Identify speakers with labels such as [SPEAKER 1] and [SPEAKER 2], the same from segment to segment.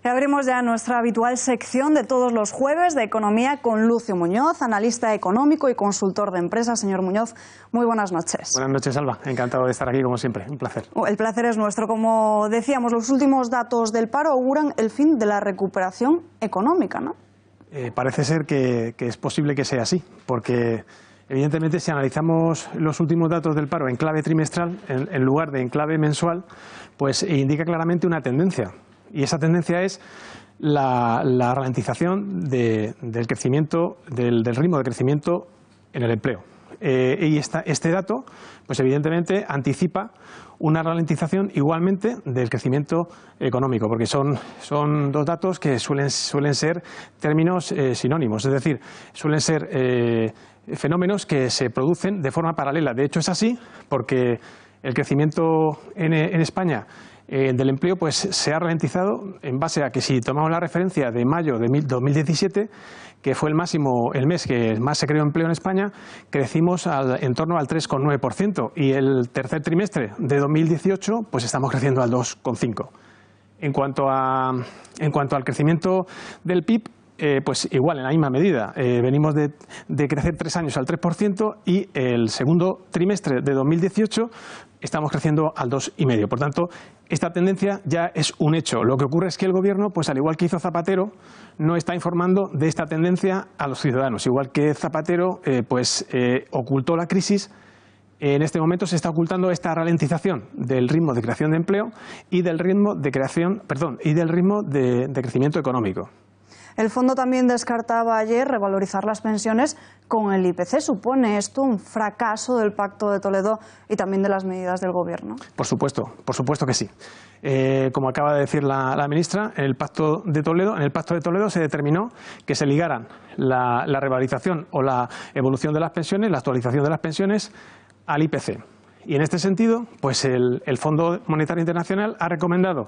[SPEAKER 1] Y abrimos ya nuestra habitual sección de todos los jueves de Economía con Lucio Muñoz, analista económico y consultor de empresas. Señor Muñoz, muy buenas noches.
[SPEAKER 2] Buenas noches, Alba. Encantado de estar aquí, como siempre. Un placer.
[SPEAKER 1] El placer es nuestro. Como decíamos, los últimos datos del paro auguran el fin de la recuperación económica, ¿no?
[SPEAKER 2] Parece ser que es posible que sea así, porque evidentemente si analizamos los últimos datos del paro en clave trimestral, en lugar de en clave mensual, pues indica claramente una tendencia. Y esa tendencia es la ralentización del crecimiento, del ritmo de crecimiento en el empleo. Y este dato, pues evidentemente anticipa una ralentización igualmente del crecimiento económico, porque son dos datos que suelen ser términos sinónimos, es decir, suelen ser fenómenos que se producen de forma paralela. De hecho es así porque el crecimiento en España del empleo pues se ha ralentizado en base a que, si tomamos la referencia de mayo de 2017, que fue el mes que más se creó empleo en España, crecimos en torno al 3,9%, y el tercer trimestre de 2018 pues estamos creciendo al 2,5%. En cuanto al crecimiento del PIB, pues igual, en la misma medida. Venimos de crecer 3 años al 3%, y el segundo trimestre de 2018 estamos creciendo al 2,5%. Por tanto, esta tendencia ya es un hecho. Lo que ocurre es que el Gobierno, pues al igual que hizo Zapatero, no está informando de esta tendencia a los ciudadanos. Igual que Zapatero ocultó la crisis, en este momento se está ocultando esta ralentización del ritmo de creación de empleo y del ritmo de crecimiento económico.
[SPEAKER 1] El fondo también descartaba ayer revalorizar las pensiones con el IPC. ¿Supone esto un fracaso del Pacto de Toledo y también de las medidas del Gobierno?
[SPEAKER 2] Por supuesto que sí. Como acaba de decir la ministra, en el Pacto de Toledo se determinó que se ligaran la revalorización o la evolución de las pensiones, la actualización de las pensiones, al IPC. Y en este sentido, pues el Fondo Monetario Internacional ha recomendado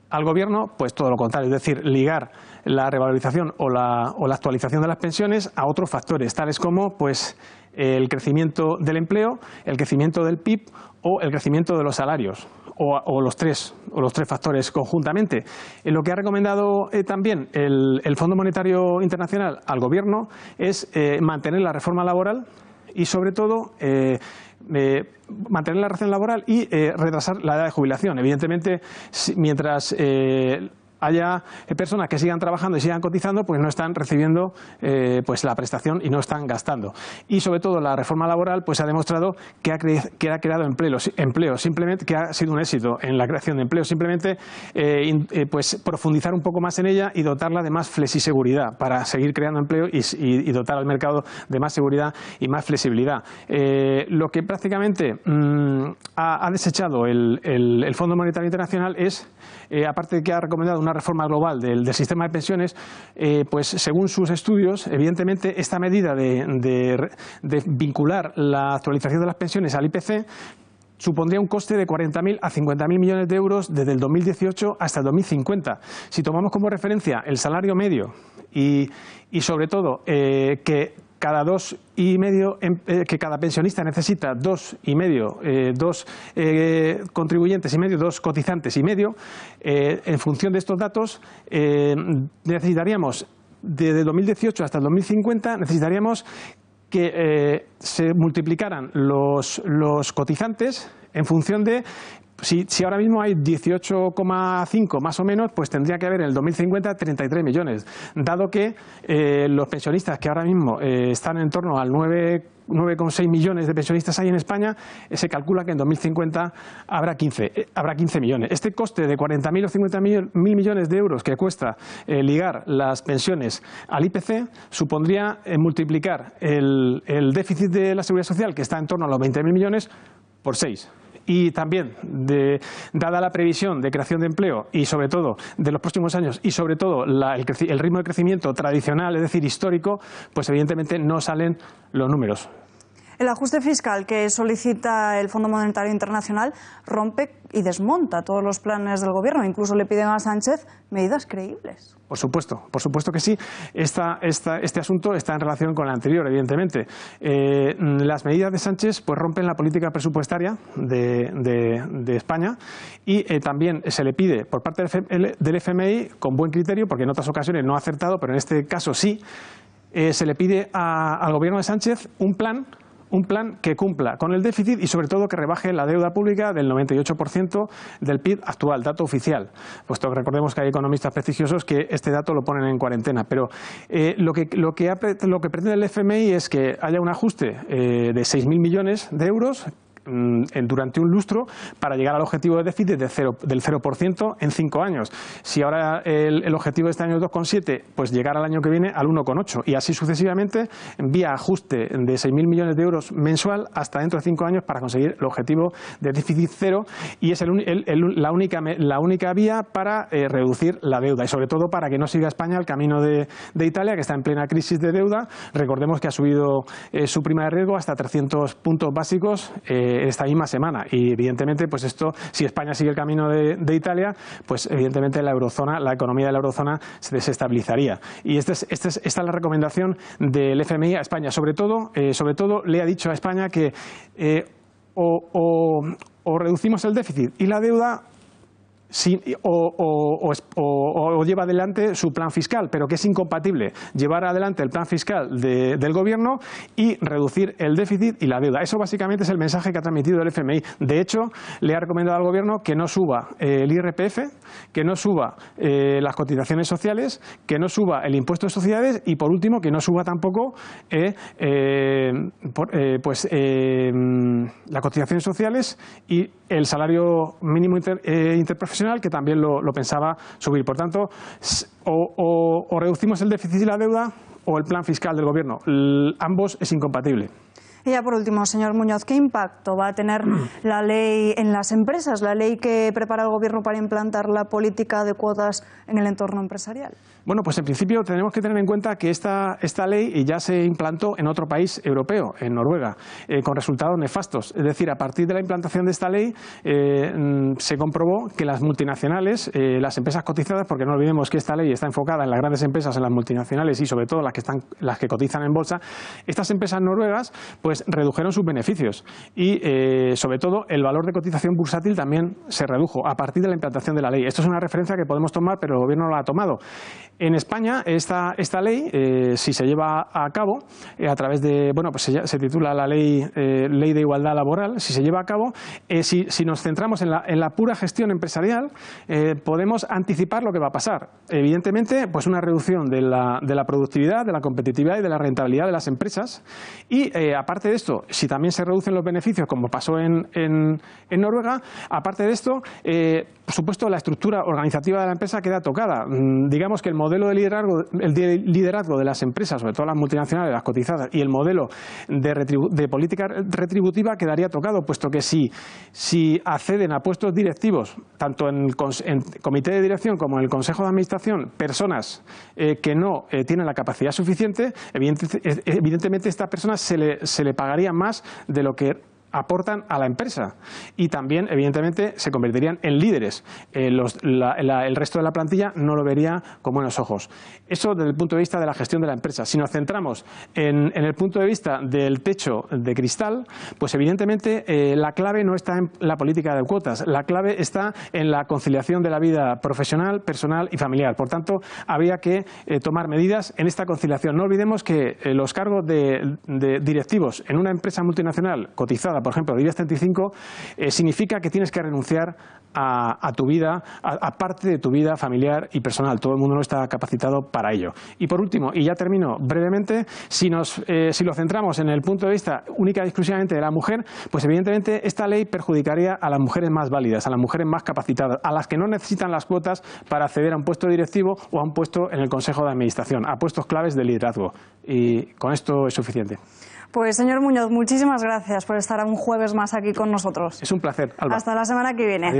[SPEAKER 2] al Gobierno pues todo lo contrario, es decir, ligar la revalorización o la actualización de las pensiones a otros factores, tales como pues el crecimiento del empleo, el crecimiento del PIB o el crecimiento de los salarios, o los tres factores conjuntamente. Lo que ha recomendado también el Fondo Monetario Internacional al Gobierno es mantener la reforma laboral y, sobre todo, mantener la relación laboral y retrasar la edad de jubilación. Evidentemente, mientras haya personas que sigan trabajando y sigan cotizando, pues no están recibiendo pues la prestación y no están gastando. Y sobre todo la reforma laboral pues ha demostrado que ha creado empleo, simplemente, que ha sido un éxito en la creación de empleo. Simplemente pues profundizar un poco más en ella y dotarla de más flexiseguridad para seguir creando empleo y dotar al mercado de más seguridad y más flexibilidad. Lo que prácticamente ha desechado el Fondo Monetario Internacional es, aparte de que ha recomendado una reforma global del sistema de pensiones, pues según sus estudios, evidentemente esta medida de vincular la actualización de las pensiones al IPC supondría un coste de 40.000 a 50.000 millones de euros desde el 2018 hasta el 2050. Si tomamos como referencia el salario medio y sobre todo que cada pensionista necesita dos contribuyentes y medio, dos cotizantes y medio, en función de estos datos necesitaríamos, desde 2018 hasta el 2050, necesitaríamos que se multiplicaran los cotizantes en función de, si ahora mismo hay 18,5 más o menos, pues tendría que haber en el 2050 33 millones, dado que los pensionistas que ahora mismo están en torno al 9,6 millones de pensionistas hay en España, se calcula que en 2050 habrá 15 millones. Este coste de 40.000 o 50.000 millones de euros que cuesta ligar las pensiones al IPC supondría multiplicar el déficit de la Seguridad Social, que está en torno a los 20.000 millones, por 6. Y también, dada la previsión de creación de empleo y sobre todo de los próximos años y sobre todo el ritmo de crecimiento tradicional, es decir, histórico, pues evidentemente no salen los números.
[SPEAKER 1] El ajuste fiscal que solicita el Fondo Monetario Internacional rompe y desmonta todos los planes del Gobierno. Incluso le piden a Sánchez medidas creíbles. Por
[SPEAKER 2] supuesto que sí. Este asunto está en relación con el anterior, evidentemente. Las medidas de Sánchez pues rompen la política presupuestaria de España y también se le pide por parte del FMI, con buen criterio, porque en otras ocasiones no ha acertado, pero en este caso sí, se le pide al Gobierno de Sánchez un plan que cumpla con el déficit y sobre todo que rebaje la deuda pública del 98% del PIB actual, dato oficial, puesto que recordemos que hay economistas prestigiosos que este dato lo ponen en cuarentena. Pero lo que pretende el FMI es que haya un ajuste de 6.000 millones de euros durante un lustro para llegar al objetivo de déficit del 0% en 5 años. Si ahora el objetivo de este año es 2,7, pues llegar al año que viene al 1,8 y así sucesivamente vía ajuste de 6.000 millones de euros mensual hasta dentro de 5 años para conseguir el objetivo de déficit cero, y es la única vía para reducir la deuda y sobre todo para que no siga España el camino de Italia, que está en plena crisis de deuda. Recordemos que ha subido su prima de riesgo hasta 300 puntos básicos esta misma semana y evidentemente pues esto, si España sigue el camino de Italia, pues evidentemente la economía de la eurozona se desestabilizaría. Y esta es la recomendación del FMI a España. Sobre todo le ha dicho a España que o reducimos el déficit y la deuda o lleva adelante su plan fiscal, pero que es incompatible llevar adelante el plan fiscal del Gobierno y reducir el déficit y la deuda. Eso básicamente es el mensaje que ha transmitido el FMI. De hecho, le ha recomendado al Gobierno que no suba el IRPF, que no suba las cotizaciones sociales, que no suba el impuesto de sociedades y, por último, que no suba tampoco las cotizaciones sociales y el salario mínimo interprofesional, que también lo pensaba subir. Por tanto, o reducimos el déficit y la deuda o el plan fiscal del Gobierno. Ambos es incompatible.
[SPEAKER 1] Y ya por último, señor Muñoz, ¿qué impacto va a tener la ley en las empresas, la ley que prepara el Gobierno para implantar la política de cuotas en el entorno empresarial?
[SPEAKER 2] Bueno, pues en principio tenemos que tener en cuenta que esta ley ya se implantó en otro país europeo, en Noruega, con resultados nefastos. Es decir, a partir de la implantación de esta ley se comprobó que las multinacionales, las empresas cotizadas, porque no olvidemos que esta ley está enfocada en las grandes empresas, en las multinacionales y sobre todo las que cotizan en bolsa, estas empresas noruegas pues redujeron sus beneficios y sobre todo el valor de cotización bursátil también se redujo a partir de la implantación de la ley. Esto es una referencia que podemos tomar, pero el Gobierno no la ha tomado. En España esta ley, si se lleva a cabo a través de, bueno, pues se titula la ley de igualdad laboral, si se lleva a cabo, si nos centramos en la pura gestión empresarial, podemos anticipar lo que va a pasar. Evidentemente, pues una reducción de la productividad, de la competitividad y de la rentabilidad de las empresas y aparte de esto, si también se reducen los beneficios, como pasó en Noruega, aparte de esto, por supuesto, la estructura organizativa de la empresa queda tocada. Digamos que el modelo de liderazgo de las empresas, sobre todo las multinacionales, las cotizadas, y el modelo de política retributiva quedaría tocado, puesto que si acceden a puestos directivos, tanto en comité de dirección como en el consejo de administración, personas que no tienen la capacidad suficiente, evidentemente estas personas se le pagaría más de lo que aportan a la empresa y también evidentemente se convertirían en líderes. El resto de la plantilla no lo vería con buenos ojos. Eso desde el punto de vista de la gestión de la empresa. Si nos centramos en el punto de vista del techo de cristal, pues evidentemente la clave no está en la política de cuotas, la clave está en la conciliación de la vida profesional, personal y familiar. Por tanto, habría que tomar medidas en esta conciliación. No olvidemos que los cargos de directivos en una empresa multinacional cotizada, por ejemplo, de IBEX 35, significa que tienes que renunciar a tu vida, a parte de tu vida familiar y personal. Todo el mundo no está capacitado para ello. Y por último, y ya termino brevemente, si lo centramos en el punto de vista única y exclusivamente de la mujer, pues evidentemente esta ley perjudicaría a las mujeres más válidas, a las mujeres más capacitadas, a las que no necesitan las cuotas para acceder a un puesto directivo o a un puesto en el Consejo de Administración, a puestos claves de liderazgo. Y con esto es suficiente.
[SPEAKER 1] Pues señor Muñoz, muchísimas gracias por estar un jueves más aquí con nosotros.
[SPEAKER 2] Es un placer, Alba.
[SPEAKER 1] Hasta la semana que viene.
[SPEAKER 2] Adiós.